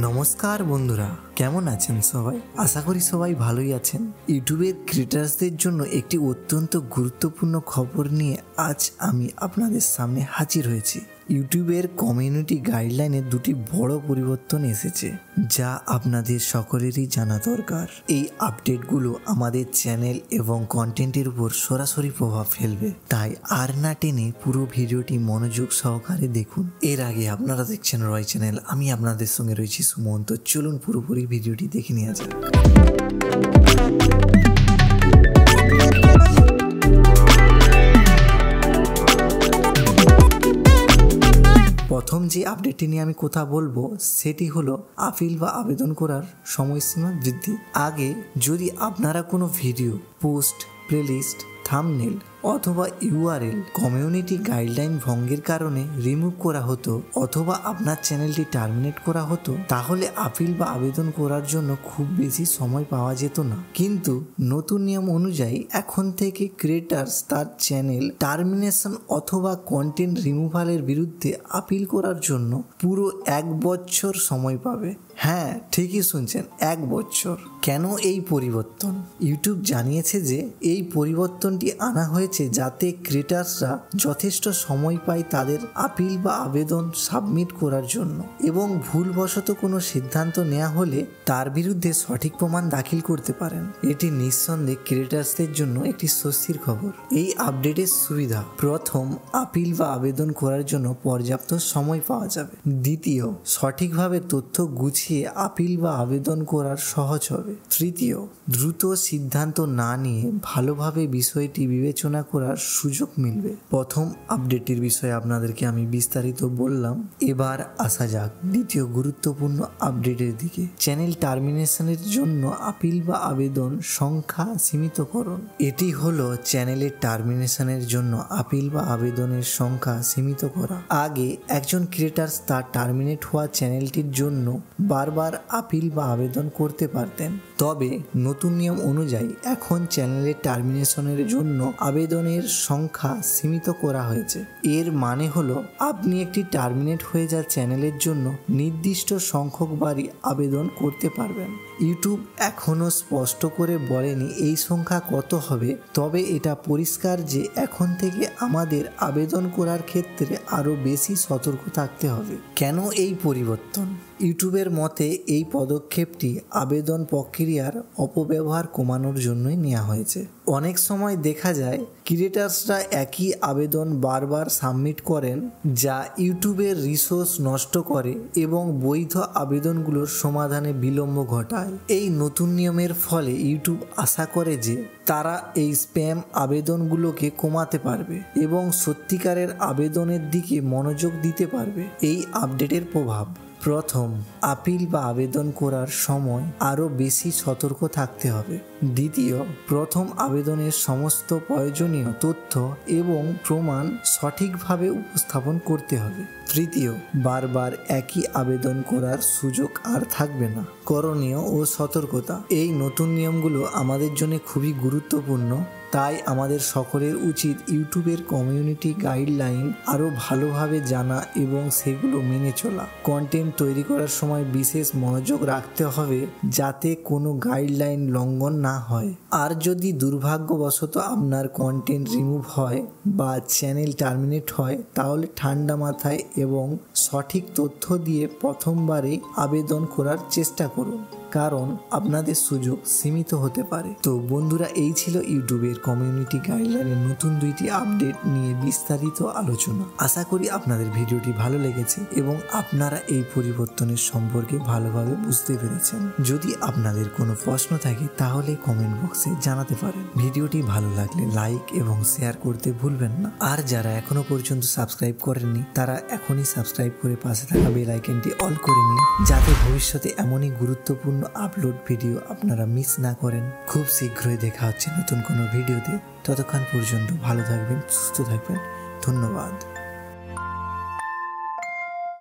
নমস্কার বন্ধুরা, কেমন আছেন সবাই? আশা করি সবাই ভালোই আছেন। ইউটিউবের ক্রিয়েটার্সদের জন্য একটি অত্যন্ত গুরুত্বপূর্ণ খবর নিয়ে আজ আমি আপনাদের সামনে হাজির হয়েছি। ইউটিউবের কমিউনিটি গাইডলাইনে দুটি বড় পরিবর্তন এসেছে, যা আপনাদের সকলেরই জানা দরকার। এই আপডেটগুলো আমাদের চ্যানেল এবং কন্টেন্টের উপর সরাসরি প্রভাব ফেলবে, তাই আর না টেনে পুরো ভিডিওটি মনোযোগ সহকারে দেখুন। এর আগে আপনারা দেখছেন রয় চ্যানেল, আমি আপনাদের সঙ্গে রয়েছি সুমন। তো চলুন পুরোপুরি ভিডিওটি দেখে নেওয়া যাক। প্রথম যে আপডেটটি নিয়ে আমি কথা বলবো সেটি হলো আপিল বা আবেদন করার সময়সীমা বৃদ্ধি। আগে যদি আপনারা কোনো ভিডিও, পোস্ট, প্লেলিস্ট, থাম্বনেল অথবা ইউআরএল কমিউনিটি গাইডলাইন ভঙ্গের কারণে রিমুভ করা হতো অথবা আপনার চ্যানেলটি টার্মিনেট করা হতো, তাহলে আপিল বা আবেদন করার জন্য খুব বেশি সময় পাওয়া যেত না। কিন্তু নতুন নিয়ম অনুযায়ী এখন থেকে ক্রিয়েটার্স তার চ্যানেল টার্মিনেশন অথবা কন্টেন্ট রিমুভালের বিরুদ্ধে আপিল করার জন্য পুরো 1 বছর সময় পাবে। হ্যাঁ, ঠিকই শুনছেন, 1 বছর। কেন এই পরিবর্তন? ইউটিউব জানিয়েছে যে এই পরিবর্তনটি আনা হয়েছে যাতে ক্রিয়েটার্সরা যথেষ্ট সময় পায় তাদের আপিল বা আবেদন সাবমিট করার জন্য, এবং ভুলবশত কোনো সিদ্ধান্ত নেওয়া হলে তার বিরুদ্ধে সঠিক প্রমাণ দাখিল করতে পারেন। এটি নিঃসন্দেহে ক্রিয়েটার্সদের জন্য একটি স্বস্তির খবর। এই আপডেটের সুবিধা: প্রথম, আপিল বা আবেদন করার জন্য পর্যাপ্ত সময় পাওয়া যাবে। দ্বিতীয়, সঠিকভাবে তথ্য গুছিয়ে আপিল বা আবেদন করার সহজ হবে। তৃতীয়, দ্রুত সিদ্ধান্ত না নিয়ে ভালোভাবে বিষয়টি বিবেচনা করার সুযোগ মিলবে। প্রথম আপডেটটির বিষয়ে আপনাদেরকে আমি বিস্তারিত বললাম। এবার আসা যাক দ্বিতীয় গুরুত্বপূর্ণ আপডেটের দিকে। চ্যানেল টার্মিনেশনের জন্য আপিল বা আবেদন সংখ্যা সীমিতকরণ। এটি হলো চ্যানেলের টার্মিনেশনের জন্য আপিল বা আবেদনের সংখ্যা সীমিত করা। আগে একজন ক্রিয়েটার্স তার টার্মিনেট হওয়া চ্যানেলটির জন্য বারবার আপিল বা আবেদন করতে পারতেন, তবে নতুন নিয়ম অনুযায়ী এখন চ্যানেলের টার্মিনেশনের জন্য আবেদনের সংখ্যা সীমিত করা হয়েছে। এর মানে হলো আপনি একটি টার্মিনেট হয়ে যাওয়া চ্যানেলের জন্য নির্দিষ্ট সংখ্যকবারই আবেদন করতে পারবেন। ইউটিউব এখনও স্পষ্ট করে বলেনি এই সংখ্যা কত হবে, তবে এটা পরিষ্কার যে এখন থেকে আমাদের আবেদন করার ক্ষেত্রে আরও বেশি সতর্ক থাকতে হবে। কেন এই পরিবর্তন? ইউটিউবের মতে এই পদক্ষেপটি আবেদন প্রক্রিয়ার অপব্যবহার কমানোর জন্যই নেওয়া হয়েছে। অনেক সময় দেখা যায় ক্রিয়েটার্সরা একই আবেদন বারবার সাবমিট করেন, যা ইউটিউবের রিসোর্স নষ্ট করে এবং বৈধ আবেদনগুলোর সমাধানে বিলম্ব ঘটায়। এই নতুন নিয়মের ফলে ইউটিউব আশা করে যে তারা এই স্প্যাম আবেদনগুলোকে কমাতে পারবে এবং সত্যিকারের আবেদনের দিকে মনোযোগ দিতে পারবে। এই আপডেটের প্রভাব: প্রথম, আপিল বা আবেদন করার সময় আরও বেশি সতর্ক থাকতে হবে। দ্বিতীয়, প্রথম আবেদনের সমস্ত প্রয়োজনীয় তথ্য এবং প্রমাণ সঠিকভাবে উপস্থাপন করতে হবে। তৃতীয়, বারবার একই আবেদন করার সুযোগ আর থাকবে না। করণীয় ও সতর্কতা: এই নতুন নিয়মগুলো আমাদের জন্য খুবই গুরুত্বপূর্ণ, তাই আমাদের সকলের উচিত ইউটিউবের কমিউনিটি গাইডলাইন আরও ভালোভাবে জানা এবং সেগুলো মেনে চলা। কন্টেন্ট তৈরি করার সময় বিশেষ মনোযোগ রাখতে হবে যাতে কোনো গাইডলাইন লঙ্ঘন না হয়। আর যদি দুর্ভাগ্যবশত আপনার কন্টেন্ট রিমুভ হয় বা চ্যানেল টার্মিনেট হয়, তাহলে ঠান্ডা মাথায় এবং সঠিক তথ্য দিয়ে প্রথমবারে আবেদন করার চেষ্টা করুন, কারণ আপনাদের সুযোগ সীমিত হতে পারে। তো বন্ধুরা, এই ছিল ইউটিউবের কমিউনিটি গাইডলাইনের নতুন 2টি আপডেট নিয়ে বিস্তারিত আলোচনা। আশা করি আপনাদের ভিডিওটি ভালো লেগেছে এবং আপনারা এই পরিবর্তনের সম্পর্কে ভালোভাবে বুঝতে পেরেছেন। যদি আপনাদের কোনো প্রশ্ন থাকে তাহলে কমেন্ট বক্সে জানাতে পারেন। ভিডিওটি ভালো লাগলে লাইক এবং শেয়ার করতে ভুলবেন না। আর যারা এখনো পর্যন্ত সাবস্ক্রাইব করেননি তারা এখনই সাবস্ক্রাইব করে পাশে থাকা বেল আইকনটি অল করে নিন, যাতে ভবিষ্যতে এমনই গুরুত্বপূর্ণ আপলোড ভিডিও আপনারা মিস না করেন। খুব শীঘ্রই দেখা হচ্ছে নতুন কোনো ভিডিওতে। ততক্ষণ পর্যন্ত ভালো থাকবেন, সুস্থ থাকবেন। ধন্যবাদ।